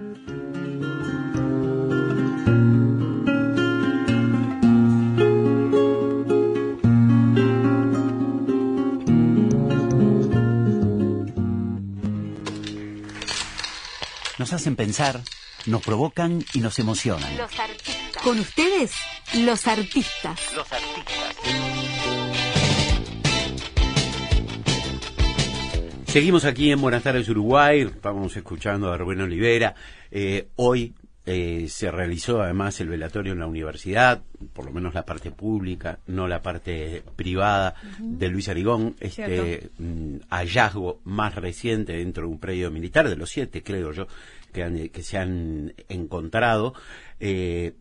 Nos hacen pensar, nos provocan y nos emocionan. Los artistas. Con ustedes, los artistas. Los artistas. Seguimos aquí en Buenas tardes Uruguay, estamos escuchando a Rubén Olivera. Hoy se realizó además el velatorio en la universidad, por lo menos la parte pública, no la parte privada, de Luis Arigón, hallazgo más reciente dentro de un predio militar, de los 7 creo yo, que se han encontrado. Se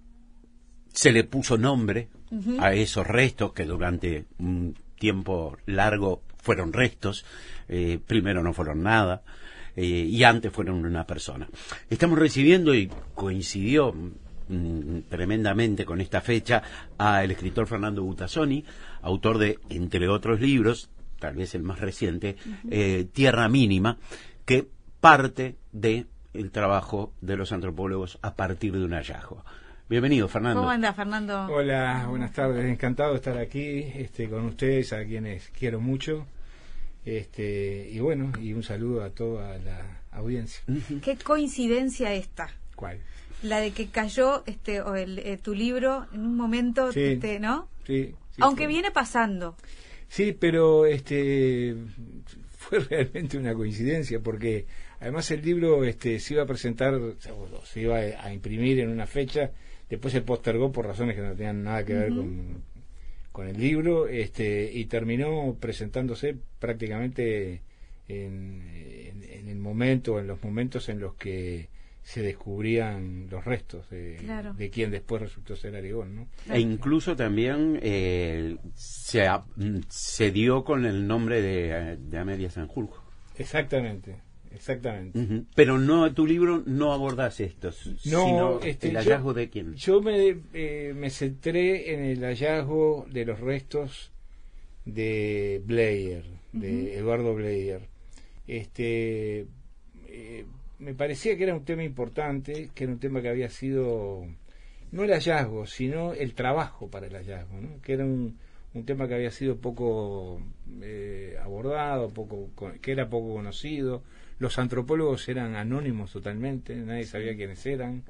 le puso nombre a esos restos que durante un tiempo largo fueron restos, primero no fueron nada, y antes fueron una persona. Estamos recibiendo, y coincidió tremendamente con esta fecha, al escritor Fernando Butazzoni, autor de, entre otros libros, tal vez el más reciente, Tierra Mínima, que parte de el trabajo de los antropólogos a partir de un hallazgo. Bienvenido, Fernando. ¿Cómo anda, Fernando? Hola, buenas tardes. Encantado de estar aquí con ustedes, a quienes quiero mucho. Y bueno, y un saludo a toda la audiencia. Qué coincidencia esta. ¿Cuál? La de que cayó tu libro en un momento, sí, ¿no? Sí. Aunque viene pasando. Sí, pero fue realmente una coincidencia, porque además el libro se iba a presentar, se iba a imprimir en una fecha, después se postergó por razones que no tenían nada que ver con el libro, y terminó presentándose prácticamente en el momento, en los momentos en los que se descubrían los restos de quien después resultó ser Arigón, ¿no? E incluso también se dio con el nombre de Amelia Sanjurjo. Exactamente. Pero no, tu libro no abordas estos, no, sino el hallazgo de quién. Yo me centré en el hallazgo de los restos de Bleyer, de Eduardo Bleyer. Me parecía que era un tema importante, que era un tema que había sido, no el hallazgo, sino el trabajo para el hallazgo, ¿no? Que era un tema que había sido poco abordado, que era poco conocido. Los antropólogos eran anónimos totalmente, nadie sabía quiénes eran,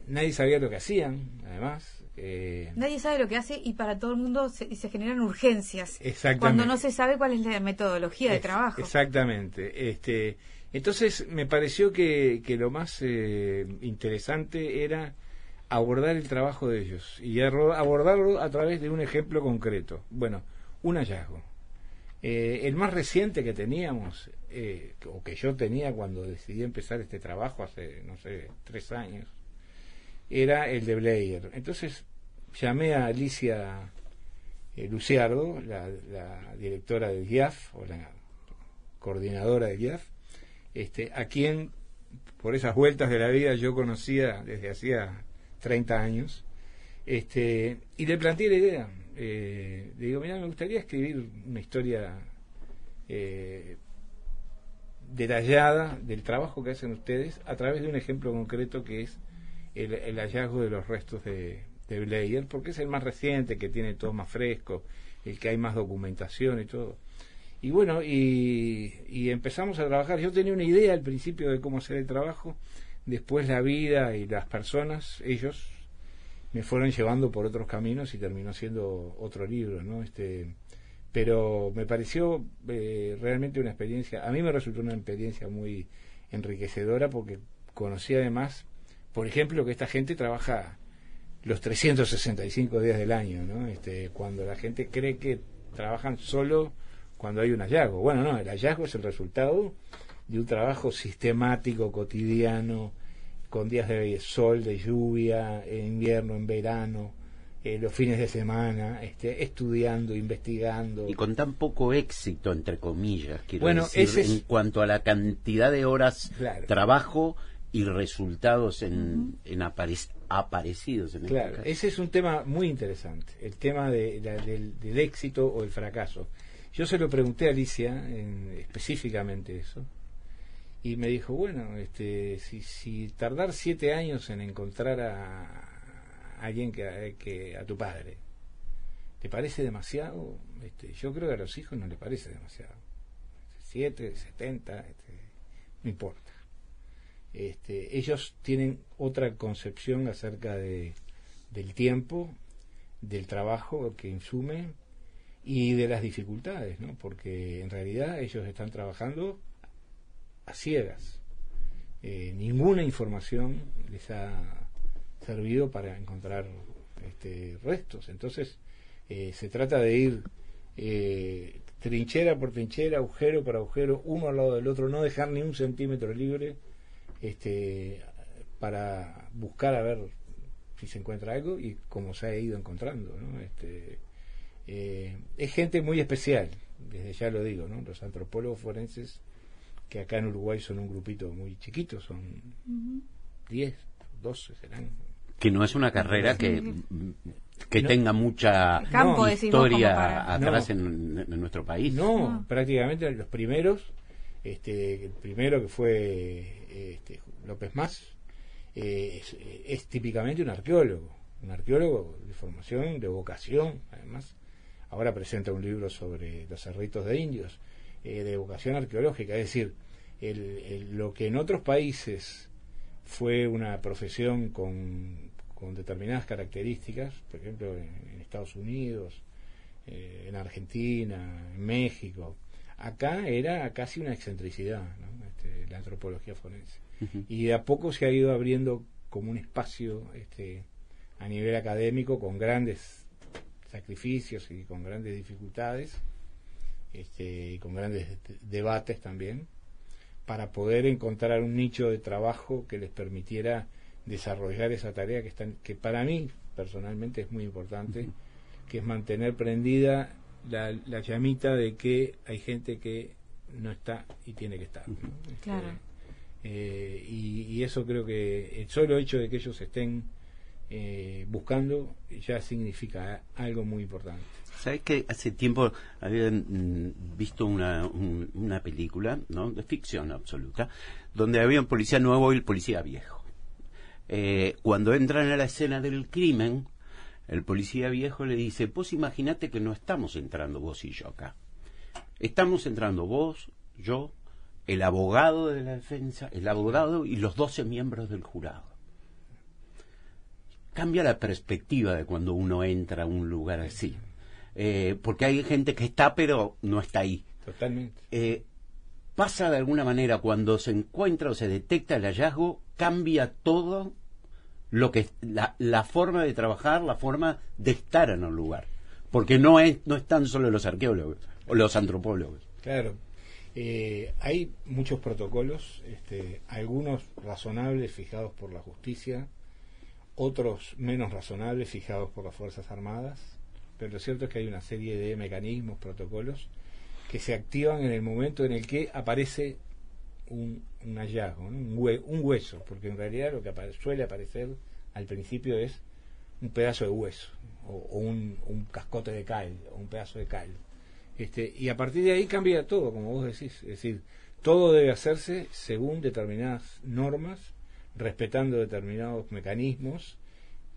nadie sabía lo que hacían, además. Nadie sabe lo que hace, y para todo el mundo se generan urgencias. Exactamente. Cuando no se sabe cuál es la metodología de trabajo. Exactamente. Entonces me pareció que lo más interesante era abordar el trabajo de ellos y abordarlo a través de un ejemplo concreto. Bueno, un hallazgo. El más reciente que teníamos, o que yo tenía cuando decidí empezar este trabajo hace, 3 años, era el de Bleyer. Entonces llamé a Alicia Luciardo, la directora del GIAF, o la coordinadora del GIAF, a quien, por esas vueltas de la vida, yo conocía desde hacía 30 años, y le planteé la idea. Le digo, mira, me gustaría escribir una historia detallada del trabajo que hacen ustedes a través de un ejemplo concreto, que es el hallazgo de los restos de Bleyer, porque es el más reciente, que tiene todo más fresco, el que hay más documentación y todo. Y bueno, y empezamos a trabajar. Yo tenía una idea al principio de cómo hacer el trabajo, después la vida y las personas, ellos me fueron llevando por otros caminos y terminó siendo otro libro, ¿no? Pero me pareció realmente una experiencia, a mí me resultó una experiencia muy enriquecedora, porque conocí además, por ejemplo, que esta gente trabaja los 365 días del año, ¿no? Cuando la gente cree que trabajan solo cuando hay un hallazgo. Bueno, no, el hallazgo es el resultado de un trabajo sistemático, cotidiano, con días de sol, de lluvia, en invierno, en verano, los fines de semana, estudiando, investigando. Y con tan poco éxito, entre comillas, quiero decir, en cuanto a la cantidad de horas, claro, trabajo y resultados aparecidos en claro, caso. Ese es un tema muy interesante, el tema del éxito o el fracaso. Yo se lo pregunté a Alicia, específicamente eso, y me dijo, bueno, si tardar 7 años en encontrar a alguien que a tu padre, ¿te parece demasiado? Yo creo que a los hijos no les parece demasiado. 7, 70, no importa. Ellos tienen otra concepción acerca del tiempo, del trabajo que insume y de las dificultades, ¿no? Porque en realidad ellos están trabajando a ciegas. Ninguna información les ha servido para encontrar restos. Entonces se trata de ir trinchera por trinchera, agujero por agujero, uno al lado del otro, no dejar ni un centímetro libre, para buscar a ver si se encuentra algo, y como se ha ido encontrando, ¿no? Es gente muy especial, desde ya lo digo, ¿no? Los antropólogos forenses, que acá en Uruguay son un grupito muy chiquito, son 10, 12 serán. Que no es una carrera que no, tenga mucha campo, historia atrás no, en nuestro país. No, prácticamente los primeros, el primero que fue López Más, es típicamente un arqueólogo de formación, de vocación, además. Ahora presenta un libro sobre los cerritos de indios, de vocación arqueológica, es decir, lo que en otros países fue una profesión con determinadas características, por ejemplo en Estados Unidos, en Argentina, en México, acá era casi una excentricidad, ¿no? La antropología forense. Y de a poco se ha ido abriendo como un espacio a nivel académico, con grandes sacrificios y con grandes dificultades, y con grandes debates también, para poder encontrar un nicho de trabajo que les permitiera desarrollar esa tarea que para mí personalmente es muy importante, que es mantener prendida la llamita de que hay gente que no está y tiene que estar, ¿no? Claro. Y eso creo que el solo hecho de que ellos estén buscando ya significa algo muy importante. ¿Sabes que hace tiempo había visto una película, ¿no?, de ficción absoluta, donde había un policía nuevo y el policía viejo? Cuando entran a la escena del crimen, el policía viejo le dice: vos imaginate que no estamos entrando vos y yo acá. Estamos entrando vos, yo, el abogado de la defensa, el abogado y los 12 miembros del jurado. Cambia la perspectiva de cuando uno entra a un lugar así. Porque hay gente que está pero no está ahí. Totalmente. Pasa de alguna manera, cuando se encuentra o se detecta el hallazgo, cambia todo lo que la forma de trabajar, la forma de estar en un lugar, porque no están solo los arqueólogos o los antropólogos. Claro. Hay muchos protocolos, algunos razonables fijados por la justicia, otros menos razonables fijados por las Fuerzas Armadas, pero lo cierto es que hay una serie de mecanismos, protocolos, que se activan en el momento en el que aparece un hallazgo, ¿no? un hueso, porque en realidad lo que suele aparecer al principio es un pedazo de hueso, o un cascote de cal, o un pedazo de cal. Y a partir de ahí cambia todo, como vos decís, es decir, todo debe hacerse según determinadas normas, respetando determinados mecanismos,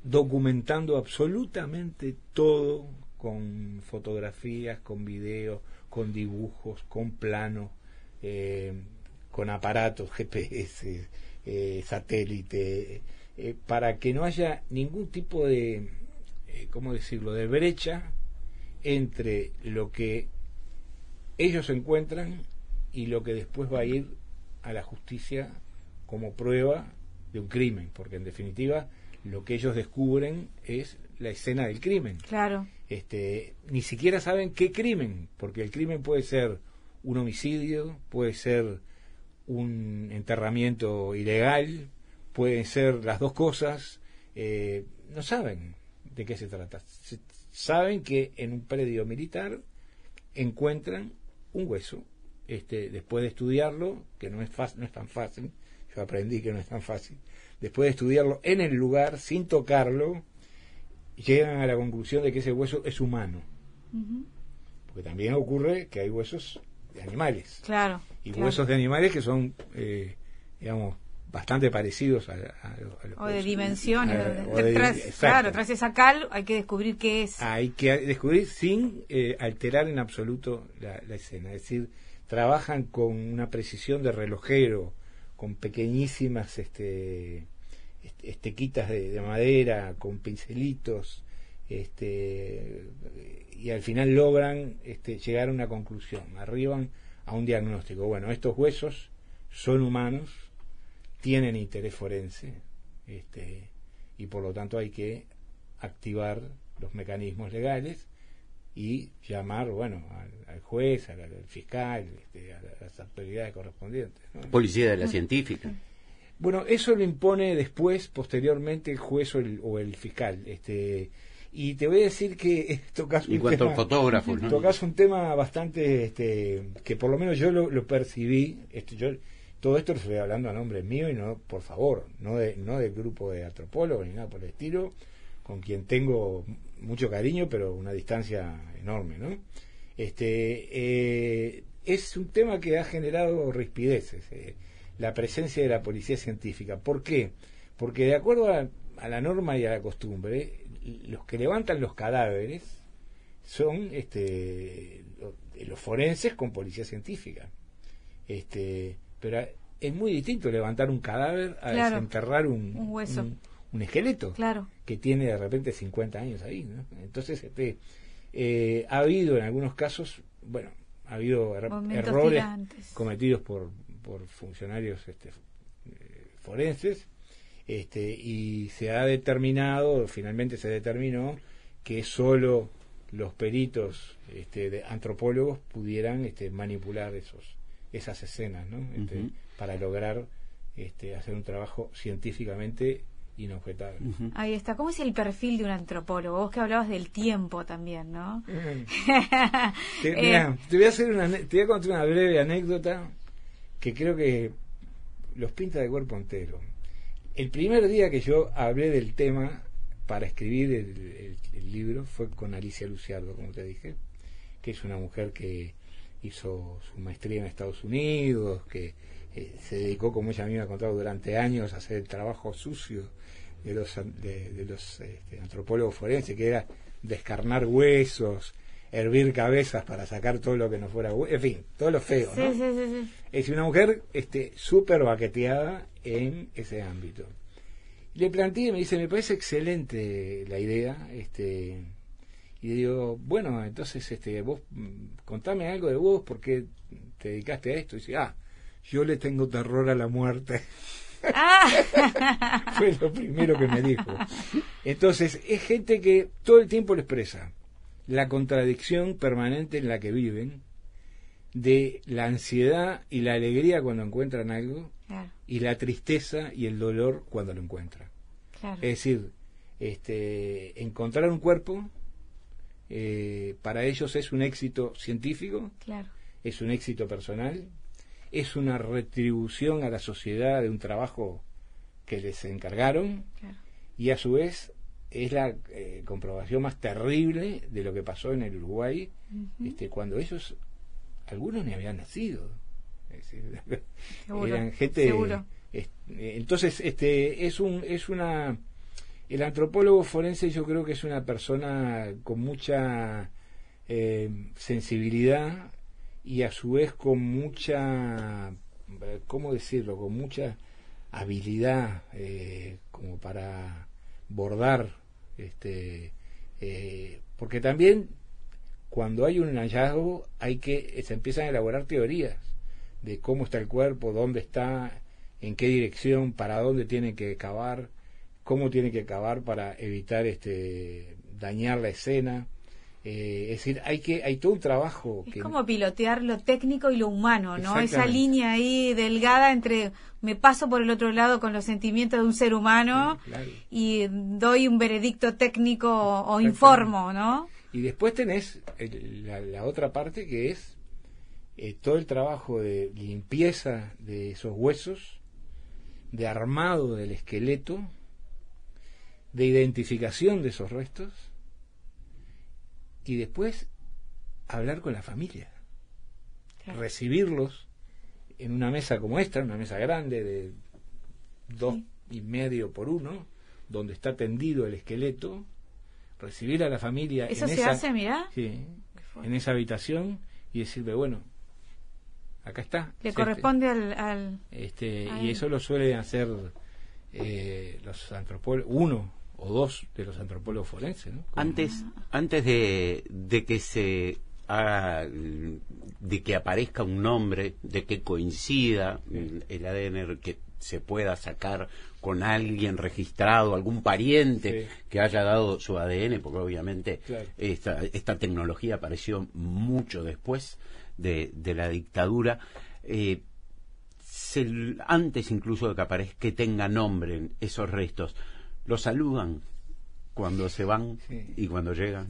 documentando absolutamente todo, con fotografías, con videos, con dibujos, con planos, con aparatos GPS, satélite, para que no haya ningún tipo de, ¿cómo decirlo?, de brecha entre lo que ellos encuentran y lo que después va a ir a la justicia como prueba de un crimen, porque en definitiva lo que ellos descubren es la escena del crimen. Claro. Ni siquiera saben qué crimen, porque el crimen puede ser un homicidio, puede ser un enterramiento ilegal, pueden ser las dos cosas. No saben de qué se trata. Saben que en un predio militar encuentran un hueso, después de estudiarlo, que no es tan fácil, yo aprendí que no es tan fácil, después de estudiarlo en el lugar, sin tocarlo, llegan a la conclusión de que ese hueso es humano. Porque también ocurre que hay huesos animales. Claro. Y claro. huesos de animales que son, digamos, bastante parecidos a los O de huesos. dimensiones. Exacto. Claro, tras esa cal hay que descubrir qué es. Hay que descubrir sin alterar en absoluto la escena. Es decir, trabajan con una precisión de relojero, con pequeñísimas estequitas de madera, con pincelitos, y al final logran llegar a una conclusión, arriban a un diagnóstico. Bueno, estos huesos son humanos, tienen interés forense, y por lo tanto hay que activar los mecanismos legales y llamar, bueno, al juez, al fiscal, a las autoridades correspondientes, ¿no? Policía de la científica. Bueno, eso lo impone después, posteriormente, el juez o el fiscal. Y te voy a decir que tocas en cuanto al fotógrafo, ¿no? Tocas un tema bastante, que por lo menos yo lo percibí. Todo esto lo estoy hablando a nombre mío y no, por favor, no del grupo de antropólogos ni nada por el estilo, con quien tengo mucho cariño, pero una distancia enorme, ¿no? Es un tema que ha generado rispideces, la presencia de la policía científica. ¿Por qué? Porque de acuerdo a la norma y a la costumbre, los que levantan los cadáveres son los forenses con policía científica. Pero es muy distinto levantar un cadáver a claro, desenterrar un hueso, un esqueleto, claro, que tiene de repente 50 años ahí, ¿no? Entonces ha habido en algunos casos, bueno, ha habido errores tirantes cometidos por funcionarios forenses, y finalmente se determinó que solo los peritos antropólogos pudieran manipular esas escenas, ¿no? Para lograr hacer un trabajo científicamente inobjetable. Ahí está. ¿Cómo es el perfil de un antropólogo? Vos que hablabas del tiempo también, ¿no? Te voy a contar una breve anécdota que creo que los pinta de cuerpo entero. El primer día que yo hablé del tema para escribir el libro fue con Alicia Luciardo, como te dije, que es una mujer que hizo su maestría en Estados Unidos, que se dedicó, como ella a mí me ha contado, durante años a hacer el trabajo sucio de los antropólogos forenses, que era descarnar huesos, hervir cabezas para sacar todo lo que no fuera hueso, en fin, todo lo feo, ¿no? Sí. Es una mujer súper baqueteada en ese ámbito. Le planteé, me dice, me parece excelente la idea, y le digo, bueno, entonces vos contame algo de vos, ¿por qué te dedicaste a esto? Y dice, yo le tengo terror a la muerte. Fue lo primero que me dijo. Entonces, es gente que todo el tiempo le expresa la contradicción permanente en la que viven, de la ansiedad y la alegría cuando encuentran algo, claro, y la tristeza y el dolor cuando lo encuentran. Claro. Es decir, encontrar un cuerpo para ellos es un éxito científico, claro, es un éxito personal, es una retribución a la sociedad de un trabajo que les encargaron, claro, y a su vez es la comprobación más terrible de lo que pasó en el Uruguay, cuando ellos, algunos ni habían nacido, es decir, seguro, eran gente, seguro. Entonces el antropólogo forense, yo creo que es una persona con mucha sensibilidad y a su vez con mucha, ¿cómo decirlo?, con mucha habilidad como para bordar, porque también cuando hay un hallazgo se empiezan a elaborar teorías de cómo está el cuerpo, dónde está, en qué dirección, para dónde tiene que cavar, cómo tiene que cavar para evitar dañar la escena. Es decir, hay todo un trabajo. Es como pilotear lo técnico y lo humano, ¿no? Esa línea ahí delgada entre me paso por el otro lado con los sentimientos de un ser humano, sí, claro, y doy un veredicto técnico o informo, ¿no? Y después tenés la otra parte, que es todo el trabajo de limpieza de esos huesos, de armado del esqueleto, de identificación de esos restos, y después hablar con la familia. recibirlos en una mesa como esta, una mesa grande de 2,5 por 1, donde está tendido el esqueleto, recibir a la familia ¿Eso se hace, mirá? Sí, en esa habitación, y decirle, bueno, acá está. Le corresponde al... Y eso lo suelen hacer los antropólogos, uno o dos de los antropólogos forenses, ¿no? Antes de que se haga, de que aparezca un nombre, de que coincida el ADN, que se pueda sacar con alguien registrado, algún pariente que haya dado su ADN, porque obviamente esta tecnología apareció mucho después de la dictadura, antes incluso de que aparezca, que tenga nombre en esos restos, los saludan cuando se van y cuando llegan.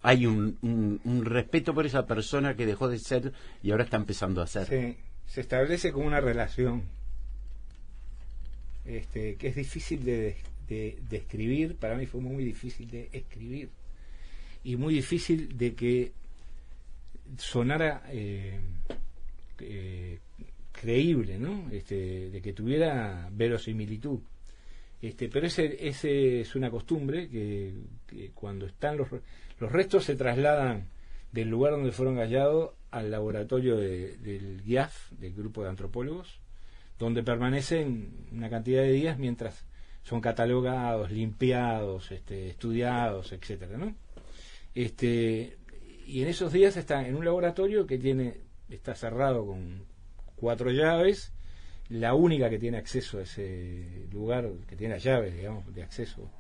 Hay un respeto por esa persona que dejó de ser y ahora está empezando a ser. Se establece como una relación que es difícil de escribir. Para mí fue muy difícil de escribir y muy difícil de que sonara creíble, ¿no? De que tuviera verosimilitud. Pero ese es una costumbre que cuando están los restos se trasladan del lugar donde fueron hallados al laboratorio del GIAF, del grupo de antropólogos, donde permanecen una cantidad de días mientras son catalogados, limpiados, estudiados, etcétera, ¿no? Y en esos días está en un laboratorio que está cerrado con 4 llaves. La única que tiene acceso a ese lugar, que tiene las llaves, digamos, de acceso,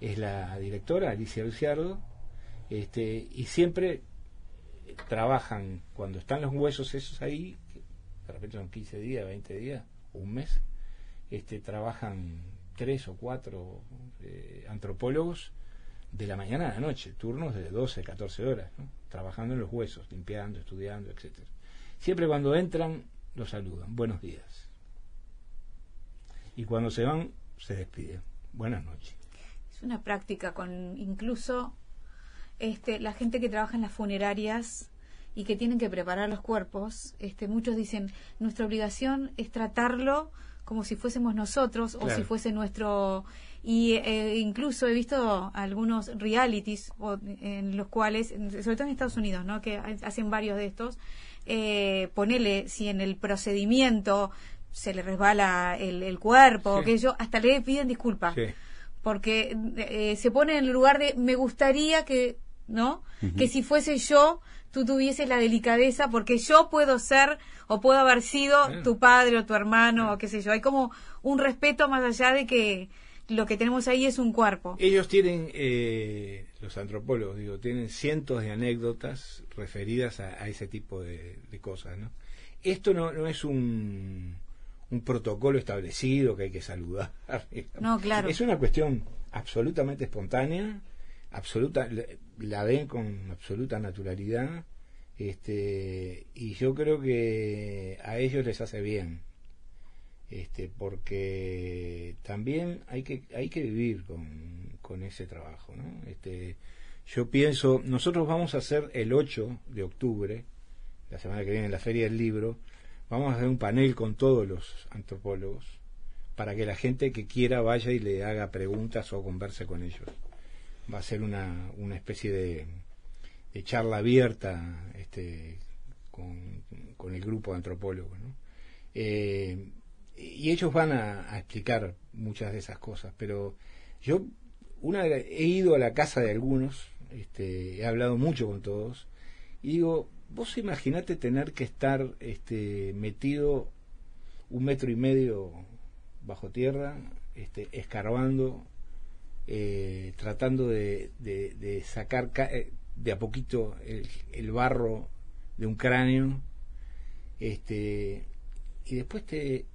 es la directora, Alicia Luciardo, y siempre trabajan, cuando están los huesos esos ahí, que de repente son 15 días, 20 días, o un mes, trabajan 3 o 4 antropólogos de la mañana a la noche, turnos de 12, 14 horas, ¿no? Trabajando en los huesos, limpiando, estudiando, etcétera. Siempre cuando entran, los saludan, buenos días. Y cuando se van, se despiden. Buenas noches. Es una práctica con incluso la gente que trabaja en las funerarias y que tienen que preparar los cuerpos. Muchos dicen, nuestra obligación es tratarlo como si fuésemos nosotros o si fuese nuestro... Y incluso he visto algunos realities en los cuales, sobre todo en Estados Unidos, ¿no?, que hacen varios de estos, ponele si en el procedimiento se le resbala el cuerpo, que ellos hasta le piden disculpas, porque se pone en el lugar de me gustaría que, ¿no? Que si fuese yo, tú tuvieses la delicadeza, porque yo puedo ser o puedo haber sido tu padre o tu hermano o qué sé yo. Hay como un respeto más allá de que lo que tenemos ahí es un cuerpo. Ellos tienen, los antropólogos, tienen cientos de anécdotas referidas a ese tipo de cosas, ¿no? Esto no es un protocolo establecido que hay que saludar. No, claro. Es una cuestión absolutamente espontánea, la ven con absoluta naturalidad, y yo creo que a ellos les hace bien, porque también hay que vivir con ese trabajo, ¿no? Yo pienso, nosotros vamos a hacer el 8 de octubre, la semana que viene, en la Feria del Libro, vamos a hacer un panel con todos los antropólogos para que la gente que quiera vaya y le haga preguntas o converse con ellos. Va a ser una especie de charla abierta con el grupo de antropólogos, ¿no? Y ellos van a explicar muchas de esas cosas, pero yo he ido a la casa de algunos, he hablado mucho con todos, y digo, vos imaginate tener que estar metido 1,5 metros bajo tierra, escarbando, tratando de sacar de a poquito el barro de un cráneo, y después te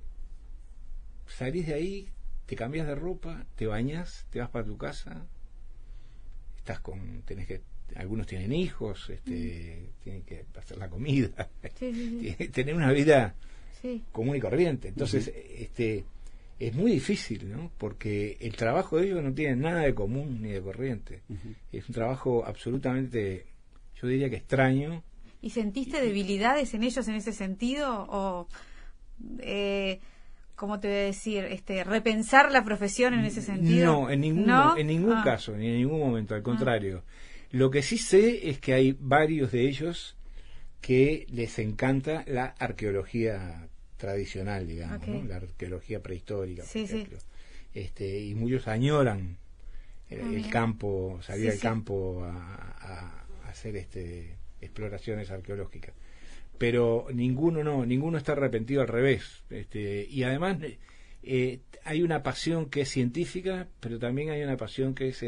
salís de ahí, te cambias de ropa, te bañás, te vas para tu casa, algunos tienen hijos, tienen que hacer la comida, tener una vida común y corriente. Entonces, es muy difícil, ¿no? Porque el trabajo de ellos no tiene nada de común ni de corriente. Es un trabajo absolutamente, yo diría que extraño, ¿Y sentiste debilidades en ellos en ese sentido? ¿O, cómo te voy a decir, repensar la profesión en ese sentido? No, en ningún caso, ni en ningún momento, al contrario. Lo que sí sé es que hay varios de ellos que les encanta la arqueología tradicional, digamos, ¿no? La arqueología prehistórica, por ejemplo. Y muchos añoran el campo, salir al campo a hacer exploraciones arqueológicas. Pero ninguno está arrepentido, al revés. Y además hay una pasión que es científica, pero también hay una pasión que es,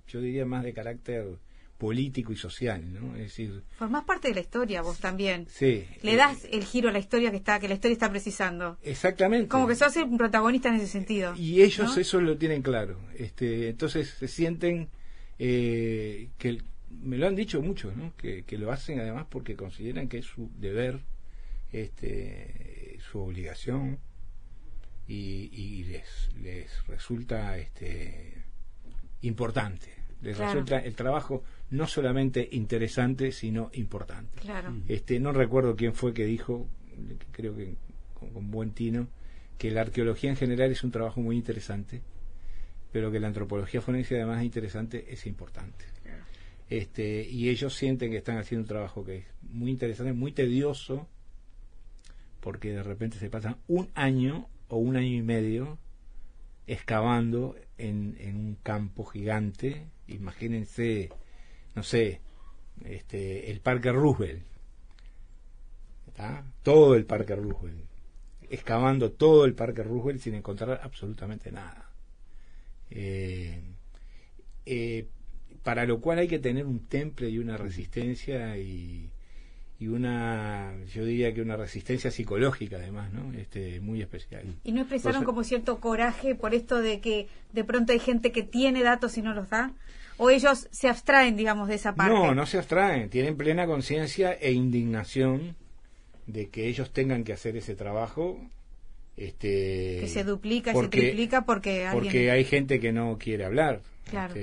yo diría, más de carácter político y social, ¿no? Es decir, formás parte de la historia vos también. Sí. Le das el giro a la historia que la historia está precisando. Exactamente. Como que sos un protagonista en ese sentido. Y ellos, ¿no?, eso lo tienen claro. Entonces se sienten que me lo han dicho muchos, ¿no? Que lo hacen además porque consideran que es su deber, su obligación, y les resulta importante. Les resulta el trabajo no solamente interesante, sino importante. Claro. No recuerdo quién fue que dijo, creo que con buen tino, que la arqueología en general es un trabajo muy interesante, pero que la antropología forense, además de interesante, es importante. Claro. Y ellos sienten que están haciendo un trabajo que es muy interesante, muy tedioso, porque de repente se pasan un año o un año y medio excavando en un campo gigante. Imagínense, no sé, el Parque Roosevelt, ¿tá? Todo el Parque Roosevelt, excavando todo el Parque Roosevelt sin encontrar absolutamente nada. Para lo cual hay que tener un temple y una resistencia y una, yo diría que una resistencia psicológica además, ¿no? Muy especial. ¿Y no expresaron como cierto coraje por esto de que de pronto hay gente que tiene datos y no los da? ¿O ellos se abstraen, digamos, de esa parte? No se abstraen, tienen plena conciencia e indignación de que ellos tengan que hacer ese trabajo. Que se duplica y se triplica porque hay gente que no quiere hablar. Claro.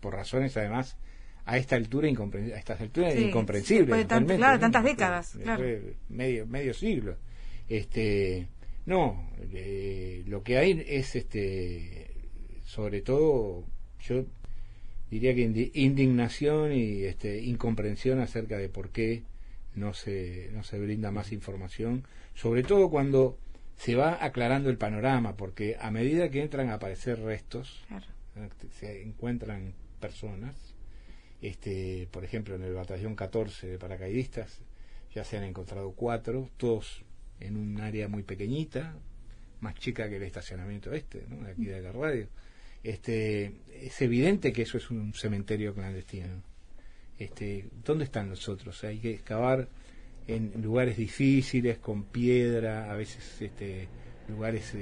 Por razones además a estas alturas incomprensibles. Después de tantas décadas, claro. Medio siglo. Lo que hay es sobre todo, yo diría que indignación y incomprensión acerca de por qué no se brinda más información, sobre todo cuando se va aclarando el panorama, porque a medida que entran a aparecer restos, claro, se encuentran personas. Por ejemplo, en el batallón 14 de paracaidistas ya se han encontrado 4, todos en un área muy pequeñita, más chica que el estacionamiento ¿no? De aquí de la radio. Es evidente que eso es un cementerio clandestino. ¿Dónde están los otros? Hay que excavar en lugares difíciles, con piedra, a veces lugares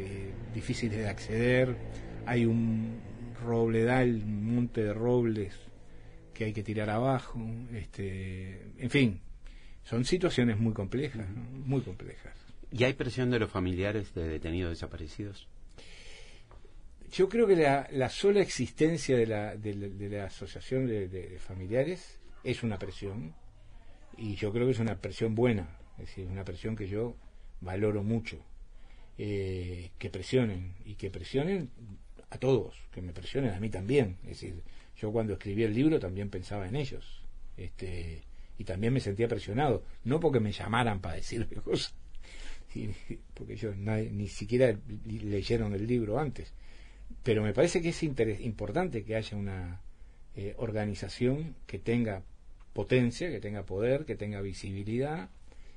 difíciles de acceder. Hay un robledal, un monte de robles que hay que tirar abajo. En fin, son situaciones muy complejas, ¿no? Muy complejas. ¿Y hay presión de los familiares de detenidos desaparecidos? Yo creo que la sola existencia de la asociación de familiares es una presión, y yo creo que es una presión buena, es decir, una presión que yo valoro mucho, que presionen, y que presionen a todos, que me presionen a mí también. Es decir, yo cuando escribí el libro también pensaba en ellos, y también me sentía presionado, no porque me llamaran para decirme cosas, porque ellos ni siquiera leyeron el libro antes. Pero me parece que es importante que haya una organización que tenga potencia, que tenga poder, que tenga visibilidad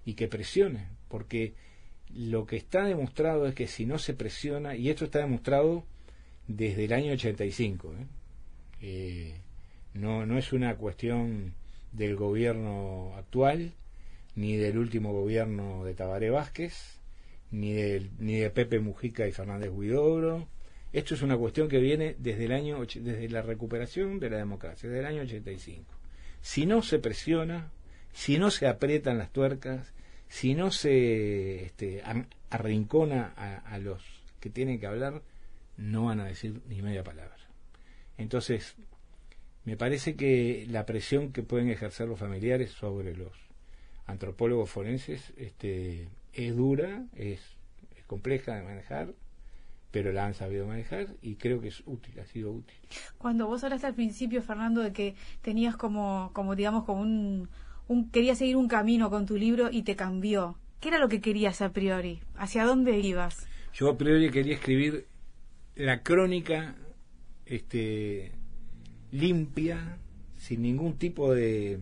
y que presione, porque lo que está demostrado es que si no se presiona, y esto está demostrado desde el año 85, no es una cuestión del gobierno actual, ni del último gobierno de Tabaré Vázquez, ni de Pepe Mujica y Fernández Huidobro. Esto es una cuestión que viene desde la recuperación de la democracia, desde el año 85. Si no se presiona, si no se aprietan las tuercas, si no se arrincona a los que tienen que hablar, no van a decir ni media palabra. Entonces, me parece que la presión que pueden ejercer los familiares sobre los antropólogos forenses es dura, es compleja de manejar, pero la han sabido manejar y creo que es útil, ha sido útil. Cuando vos hablaste al principio, Fernando, de que tenías como digamos, como querías seguir un camino con tu libro y te cambió, ¿qué era lo que querías a priori? ¿Hacia dónde ibas? Yo a priori quería escribir la crónica limpia, sin ningún tipo de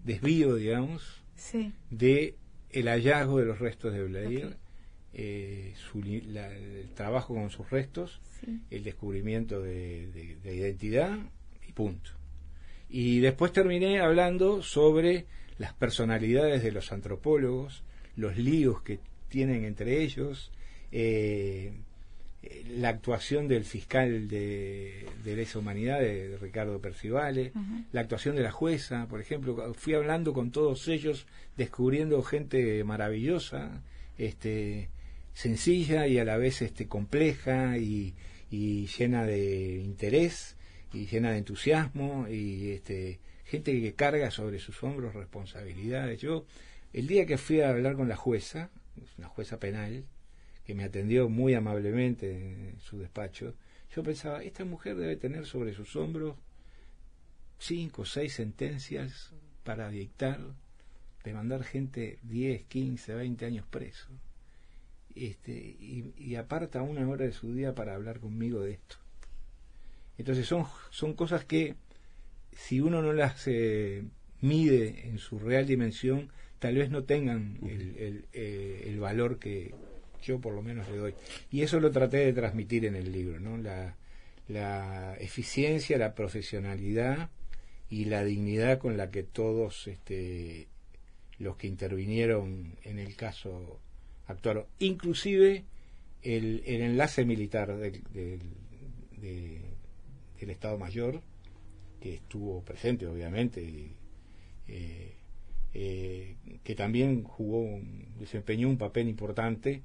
desvío, digamos, sí, de el hallazgo de los restos de Blair, el trabajo con sus restos, sí, el descubrimiento de identidad y punto. Y después terminé hablando sobre las personalidades de los antropólogos, los líos que tienen entre ellos, la actuación del fiscal de lesa humanidad, de Ricardo Percivale, la actuación de la jueza, por ejemplo. Fui hablando con todos ellos, descubriendo gente maravillosa, sencilla y a la vez compleja y llena de interés y llena de entusiasmo, y gente que carga sobre sus hombros responsabilidades. Yo, el día que fui a hablar con la jueza, una jueza penal, que me atendió muy amablemente en su despacho, yo pensaba, esta mujer debe tener sobre sus hombros 5 o 6 sentencias para dictar, de mandar gente 10, 15, 20 años preso, y aparta 1 hora de su día para hablar conmigo de esto. Entonces son cosas que, si uno no las mide en su real dimensión, tal vez no tengan el valor que yo por lo menos le doy. Y eso lo traté de transmitir en el libro, ¿no? La eficiencia, la profesionalidad y la dignidad con la que todos los que intervinieron en el caso actuaron. Inclusive el enlace militar del Estado Mayor, que estuvo presente obviamente, que también desempeñó un papel importante,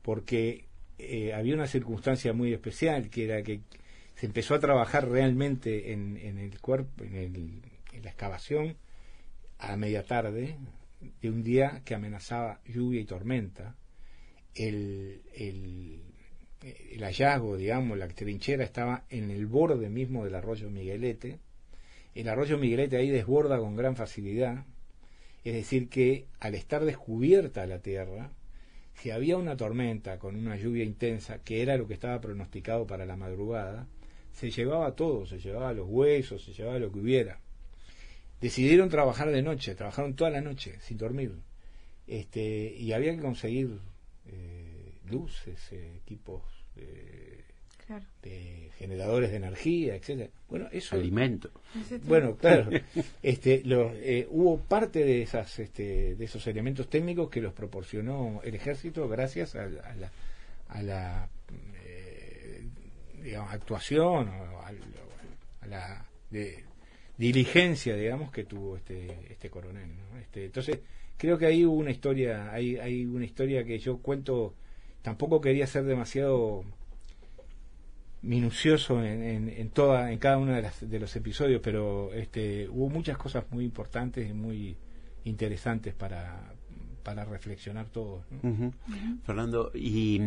porque había una circunstancia muy especial, que era que se empezó a trabajar realmente en el cuerpo, en la excavación, a media tarde de un día que amenazaba lluvia y tormenta. El hallazgo, digamos, la trinchera estaba en el borde mismo del arroyo Miguelete. El arroyo Miguelete ahí desborda con gran facilidad, es decir que al estar descubierta la tierra, si había una tormenta con una lluvia intensa, que era lo que estaba pronosticado para la madrugada, se llevaba todo, se llevaba los huesos, se llevaba lo que hubiera. Decidieron trabajar de noche, trabajaron toda la noche sin dormir, y había que conseguir luces, equipos claro, de generadores de energía, etcétera. Bueno, eso, alimento. Bueno, claro, hubo parte de esos elementos técnicos que los proporcionó el ejército gracias a la digamos, actuación o a la diligencia, digamos, que tuvo este coronel, ¿no? Entonces creo que ahí hubo una historia, hay una historia que yo cuento. Tampoco quería ser demasiado minucioso en cada uno de los episodios, pero hubo muchas cosas muy importantes y muy interesantes para reflexionar todos, ¿no? Fernando, y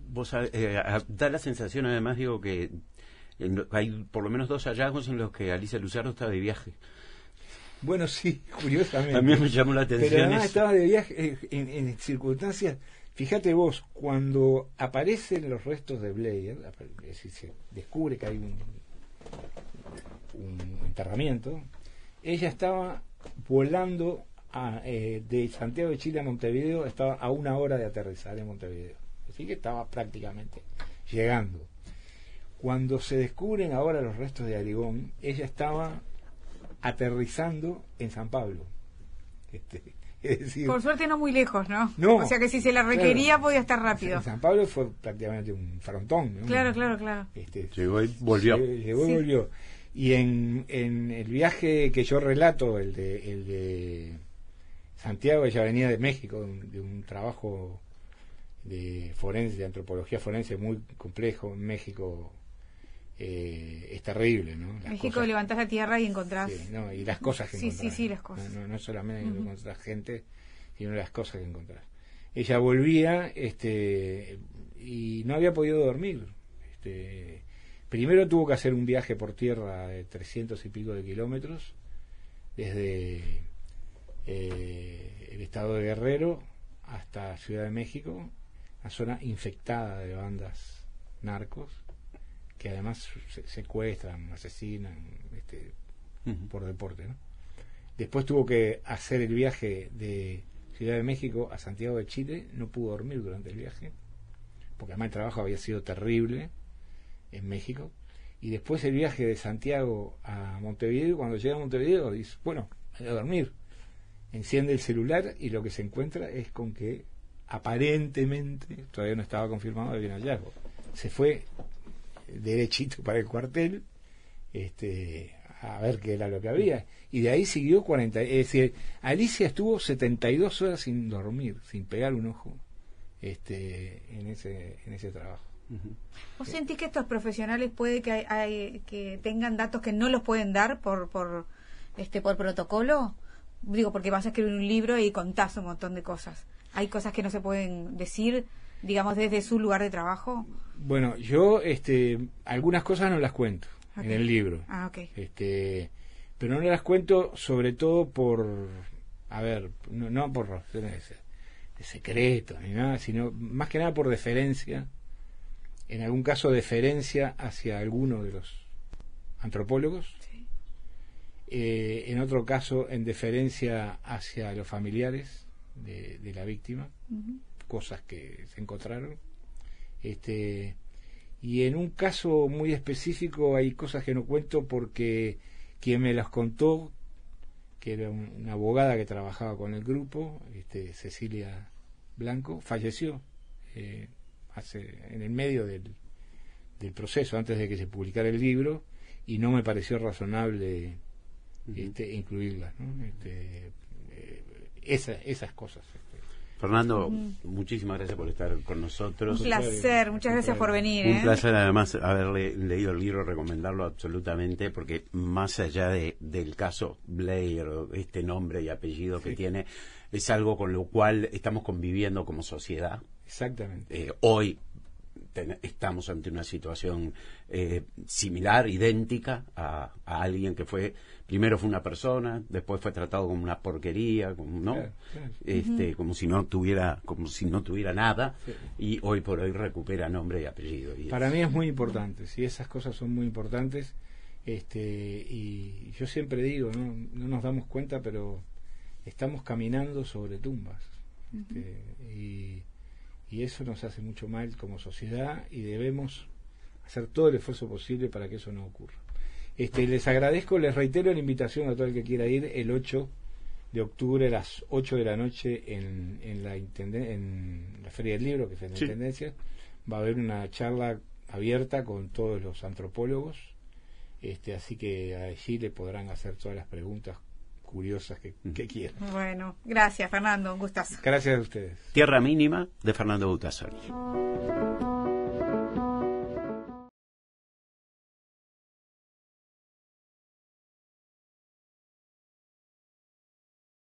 vos da la sensación, además, digo, que hay por lo menos 2 hallazgos en los que Alicia Luzardo estaba de viaje. Bueno, sí, curiosamente. A mí me llamó la atención. Pero además estaba de viaje en circunstancias. Fíjate vos, cuando aparecen los restos de Blair, es decir, se descubre que hay un enterramiento, ella estaba volando de Santiago de Chile a Montevideo, estaba a 1 hora de aterrizar en Montevideo, así que estaba prácticamente llegando. Cuando se descubren ahora los restos de Arigón, ella estaba aterrizando en San Pablo. Es decir, por suerte no muy lejos, ¿no? No, o sea que si se la requería, claro, podía estar rápido. En San Pablo fue prácticamente un frontón, ¿no? Claro. Llegó y volvió. Llegó y volvió. Y en el viaje que yo relato, el de Santiago, ella venía de México, de un trabajo de forense, de antropología forense muy complejo en México, es terrible, ¿no? México, levantás la tierra y encontrás... Sí, no, y las cosas que encontrás. Sí, las cosas. No solamente encontrás gente, sino las cosas que encontrás. Ella volvía y no había podido dormir. Primero tuvo que hacer un viaje por tierra de 300 y pico de kilómetros, desde el estado de Guerrero hasta Ciudad de México, una zona infectada de bandas narcos, que además secuestran, asesinan por deporte, ¿no? Después tuvo que hacer el viaje de Ciudad de México a Santiago de Chile, no pudo dormir durante el viaje, porque además el trabajo había sido terrible en México. Y después el viaje de Santiago a Montevideo, cuando llega a Montevideo dice, bueno, voy a dormir. Enciende el celular y lo que se encuentra es con que aparentemente, todavía no estaba confirmado, había un hallazgo. Se fue derechito para el cuartel a ver qué era lo que había, y de ahí siguió 40, es decir, Alicia estuvo 72 horas sin dormir, sin pegar un ojo en ese trabajo. ¿Vos sentís que estos profesionales puede que tengan datos que no los pueden dar por protocolo? Digo, porque vas a escribir un libro y contás un montón de cosas. ¿Hay cosas que no se pueden decir, digamos, desde su lugar de trabajo? Bueno, yo algunas cosas no las cuento en el libro. Pero no las cuento sobre todo no por razones de secreto ni nada, sino más que nada por deferencia, en algún caso deferencia hacia alguno de los antropólogos, sí. En otro caso en deferencia hacia los familiares de la víctima, cosas que se encontraron, y en un caso muy específico hay cosas que no cuento porque quien me las contó, que era una abogada que trabajaba con el grupo, Cecilia Blanco, falleció en el medio del proceso, antes de que se publicara el libro, y no me pareció razonable incluirlas, ¿no? Esas cosas. Fernando, muchísimas gracias por estar con nosotros. Un placer, muchas gracias por venir. Un placer además haberle leído el libro, recomendarlo absolutamente, porque más allá del caso Blair, este nombre y apellido que tiene, es algo con lo cual estamos conviviendo como sociedad. Exactamente. Hoy estamos ante una situación similar, idéntica a alguien que primero fue una persona, después fue tratado como una porquería, ¿no? Claro. Como si no tuviera nada, sí. Y hoy por hoy recupera nombre y apellido. Para mí es muy importante, sí, esas cosas son muy importantes, y yo siempre digo, no nos damos cuenta, pero estamos caminando sobre tumbas, y eso nos hace mucho mal como sociedad, y debemos hacer todo el esfuerzo posible para que eso no ocurra. Les agradezco, les reitero la invitación a todo el que quiera ir el 8 de octubre a las 8 de la noche en la Feria del Libro, que es en la Intendencia. Va a haber una charla abierta con todos los antropólogos, así que allí le podrán hacer todas las preguntas curiosas que quieran. Bueno, gracias Fernando, un gustazo. Gracias a ustedes. Tierra Mínima, de Fernando Butazzoni.